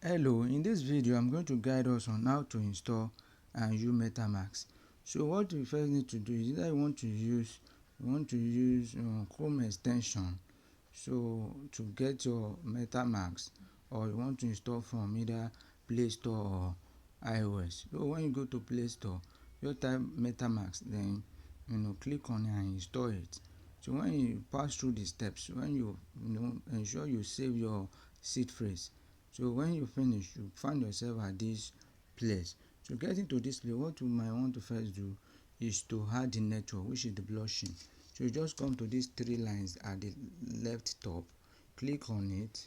Hello, in this video I'm going to guide us on how to install and use Metamask. So what you first need to do is either you want to use Chrome extension so to get your Metamask, or you want to install from either Play Store or iOS. So when you go to Play Store, you type Metamask, then click on it and install it. So when you pass through the steps, when you ensure you save your seed phrase. So when you finish, you find yourself at this place. To get into this place, what you might want to first do is to add the network, which is the blockchain. So you just come to these three lines at the left top, click on it.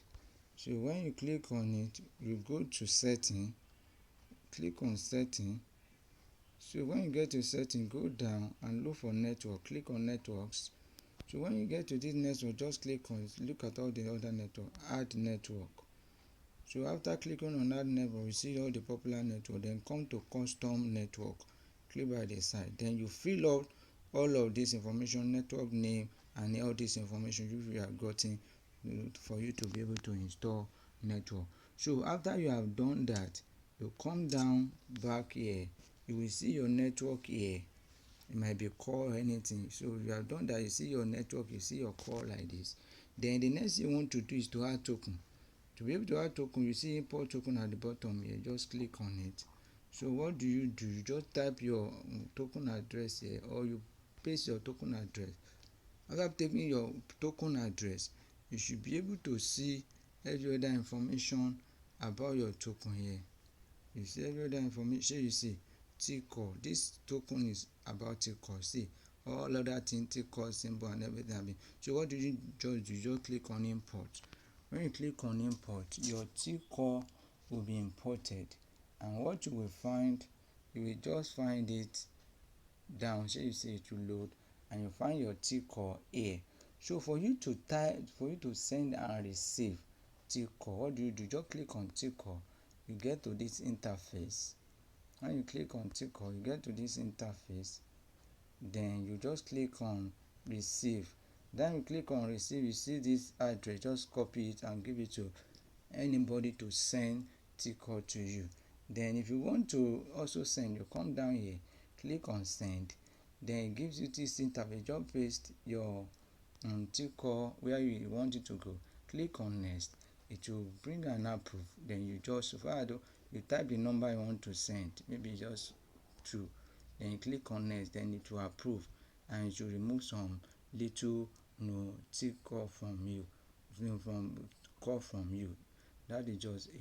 So when you click on it, you go to setting, click on setting. So when you get to setting, go down and look for network, click on networks. So when you get to this network, just click on it, look at all the other network, add network. So after clicking on add network, you see all the popular network, then come to custom network, click by the side, then you fill out all of this information, network name and all this information you have gotten for you to be able to install network. So after you have done that, you come down back here, you will see your network here. It might be call or anything. So if you have done that, you see your network, you see your call like this. Then the next thing you want to do is to add token. To be able to add token, you see import token at the bottom here, just click on it. So what do? You just type your token address here, or you paste your token address. After taking your token address, you should be able to see every other information about your token here. You see every other information. You see T-core. This token is about T-core. See all other things, T-core symbol and everything. So what do? You just click on import. When you click on import, your T-core will be imported, and what you will find, you will just find it down. So you see it will load, and you find your T-core here. So for you to send and receive T-core, what do? Just click on T-core. You get to this interface. When you click on T-core, you get to this interface. Then you just click on receive. Then you click on receive, you see this address, just copy it and give it to anybody to send T-core to you. Then if you want to also send, you come down here, click on send. Then it gives you this interface. Just paste your T-core where you want it to go. Click on next. It will bring an approve. Then you just you type the number you want to send, maybe just 2. Then you click on next. Then it will approve, and it will remove some little T-core from you, from call from you. That is just it.